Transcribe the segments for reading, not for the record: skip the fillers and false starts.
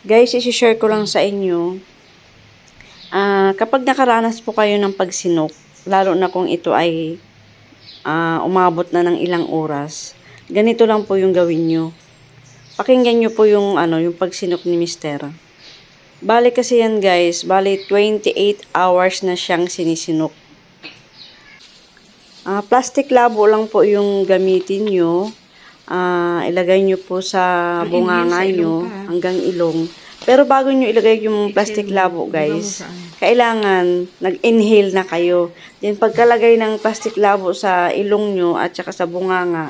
Guys, isi-share ko lang sa inyo. Kapag nakaranas po kayo ng pagsinok, lalo na kung ito ay umabot na ng ilang oras, ganito lang po yung gawin nyo. Pakinggan nyo po yung, yung pagsinok ni Mister. Bali kasi yan guys, bali 28 hours na siyang sinisinok. Plastic labo lang po yung gamitin nyo. Ilagay nyo po sa bunganga nyo hanggang ilong. Pero bago nyo ilagay yung plastic labo guys, kailangan nag-inhale na kayo. Then pagkalagay ng plastic labo sa ilong nyo at saka sa bunganga,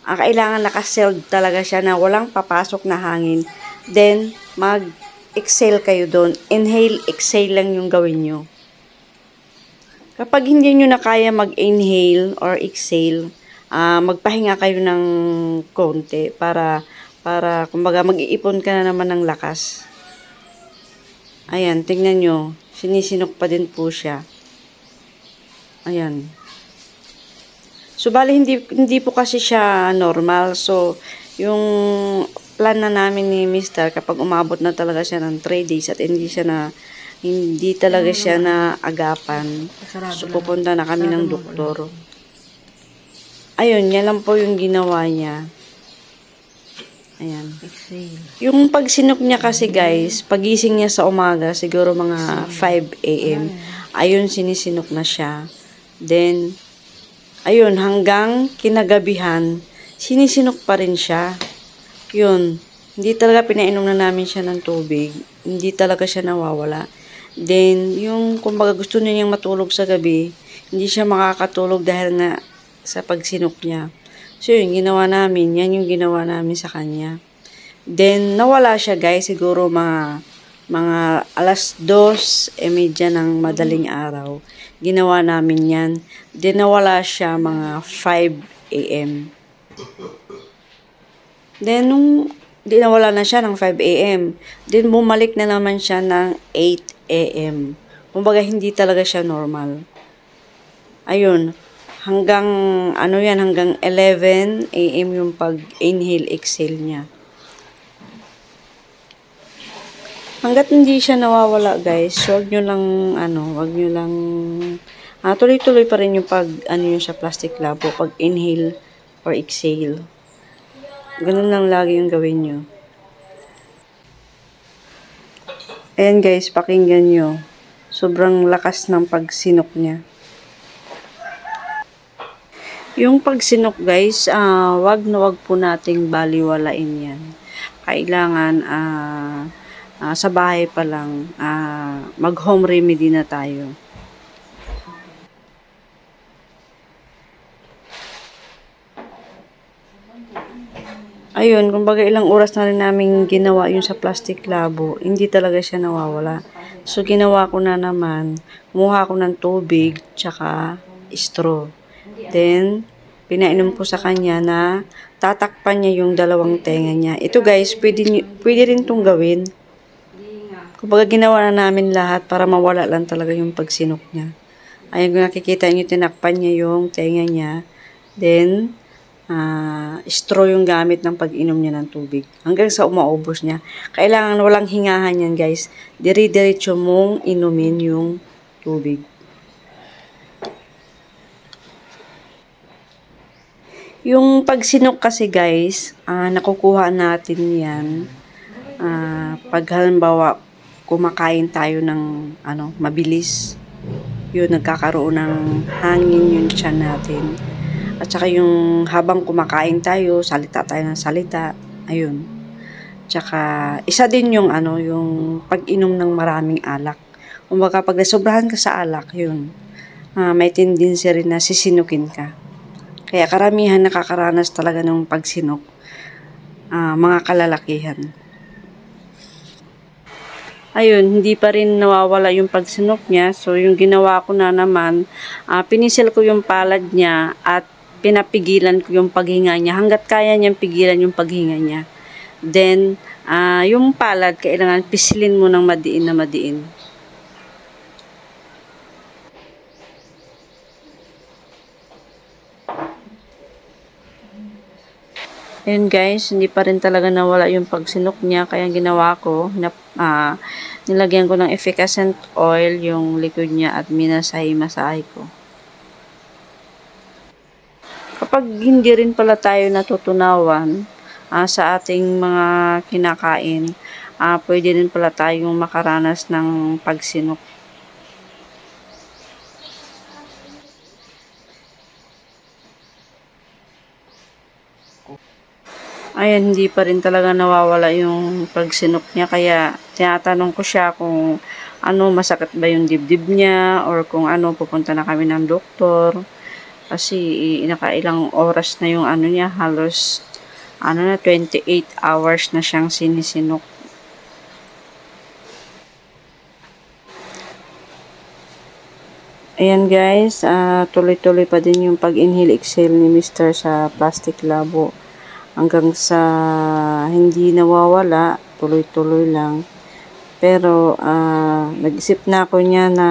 kailangan nakasealed talaga siya na walang papasok na hangin. Then mag-exhale kayo doon. Inhale, exhale lang yung gawin nyo. Kapag hindi nyo na kaya mag-inhale or exhale, magpahinga kayo ng konti para kumbaga mag-iipon ka na naman ng lakas. Ayan, tingnan nyo. Sinisinok pa din po siya. Ayan. So, bali hindi po kasi siya normal. So, yung plan na namin ni Mr. kapag umabot na talaga siya ng 3 days at hindi talaga siya na agapan. So, pupunta na kami ng doktor. Ayun, yan lang po yung ginawa niya. Ayan. Yung pagsinok niya kasi guys, pagising niya sa umaga, siguro mga 5 a.m. Ayun, sinisinok na siya. Then, ayun, hanggang kinagabihan, sinisinok pa rin siya. Yun, hindi talaga pinainom na namin siya ng tubig. Hindi talaga siya nawawala. Then, yung kumbaga gusto niyang matulog sa gabi, hindi siya makakatulog dahil nga sa pagsinok niya. So, yun, ginawa namin. Yan yung ginawa namin sa kanya. Then, nawala siya guys, siguro mga 2:30 ng madaling araw. Ginawa namin yan. Then, nawala siya mga 5 a.m. Then, nung nawala na siya ng 5 a.m. Then, bumalik na naman siya ng 8 a.m. Kumbaga, hindi talaga siya normal. Ayun, hanggang 11 a.m. yung pag-inhale, exhale niya. Hanggat hindi siya nawawala, guys, wag nyo lang, tuloy-tuloy pa rin yung yung sa plastic labo, pag-inhale or exhale. Ganun lang lagi yung gawin nyo. Ayan guys, pakinggan nyo. Sobrang lakas ng pagsinok niya. Yung pagsinok guys, wag po nating baliwalain yan. Kailangan, sa bahay pa lang, mag-home remedy na tayo. Ayun, kumbaga ilang oras na rin namin ginawa yung sa plastic labo, hindi talaga siya nawawala. So, ginawa ko na naman, kumuha ko ng tubig, tsaka straw. Then, pinainom ko sa kanya na tatakpan niya yung dalawang tenga niya. Ito guys, pwede rin itong gawin. Kumbaga ginawa na namin lahat para mawala lang talaga yung pagsinok niya. Ayun, kung nakikita niyo, tinakpan niya yung tenga niya. Then, straw yung gamit ng pag-inom niya ng tubig. Hanggang sa umaubos niya. Kailangan walang hingahan yan guys. Dire-diretso mong inumin yung tubig. Yung pagsinok kasi guys, nakukuha natin yan pag halimbawa kumakain tayo ng mabilis. Yun, nagkakaroon ng hangin yung tiyan natin. At saka yung habang kumakain tayo, salita tayo ng salita. Ayun. Tsaka isa din yung yung pag-inom ng maraming alak. Kumbaga pag nasobrahan ka sa alak, yun. May tendency rin na sisinukin ka. Kaya karamihan nakakaranas talaga ng pagsinok, mga kalalakihan. Ayun, hindi pa rin nawawala yung pagsinok niya. So, yung ginawa ko na naman, pinisil ko yung palad niya at pinapigilan ko yung paghinga niya hanggat kaya niyang pigilan yung paghinga niya. Then, yung palad, kailangan pisilin mo ng madiin na madiin. Ayun guys, hindi pa rin talaga nawala yung pagsinok niya. Kaya ginawa ko, nilagyan ko ng efficacent oil yung liquid niya at minasahe-masahe ko. Kapag hindi rin pala tayo natutunawan sa ating mga kinakain, pwede rin pala tayong makaranas ng pagsinok. Ayan, hindi pa rin talaga nawawala yung pagsinok niya. Kaya tinatanong ko siya kung ano, masakit ba yung dibdib niya or kung ano, pupunta na kami ng doktor. Kasi nakailang oras na yung ano niya, halos 28 hours na siyang sinisinok. Ayan guys, tuloy-tuloy pa din yung pag-inhale exhale ni Mr. sa plastic labo. Hanggang sa hindi nawawala, tuloy-tuloy lang. Pero nag-isip na ako niya na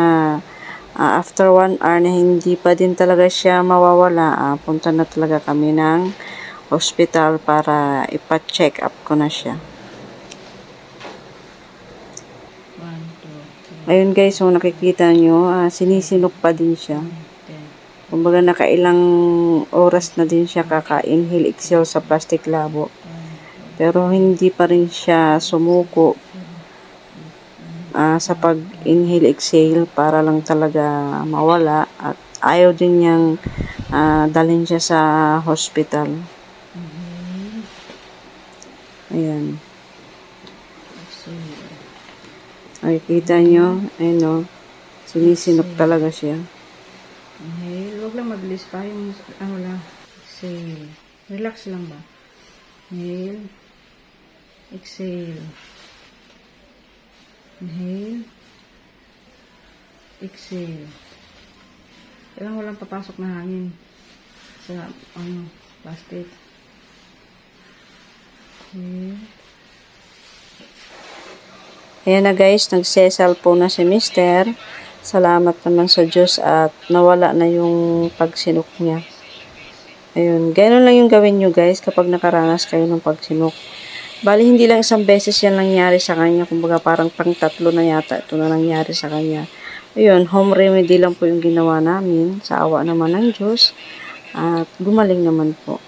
after 1 hour na hindi pa din talaga siya mawawala, punta na talaga kami ng hospital para ipa-check up ko na siya. Ayun guys, kung nakikita nyo, sinisinok pa din siya. Kumbaga nakailang oras na din siya kaka-inhale exhale sa plastic labo. Pero hindi pa rin siya sumuko sa pag-inhale exhale para lang talaga mawala at ayaw din niyang dalhin siya sa hospital. Ayan. Ay, kita nyo, ayun o, sinisinok talaga siya. Inhale. Huwag lang mabilis pa. Yung ano lang. Exhale. Relax lang ba? Inhale. Exhale. Inhale. Exhale. Kailangan walang papasok na hangin sa plastic. Inhale. Ayan na guys, nagsesal po na si Mister. Salamat naman sa Diyos at nawala na yung pagsinok niya. Ayun, ganoon lang yung gawin nyo guys kapag nakaranas kayo ng pagsinok. Bali, hindi lang isang beses yan nangyari sa kanya. Kumbaga parang pang-tatlo na yata ito na nangyari sa kanya. Ayun, home remedy lang po yung ginawa namin sa awa naman ng Diyos. At gumaling naman po.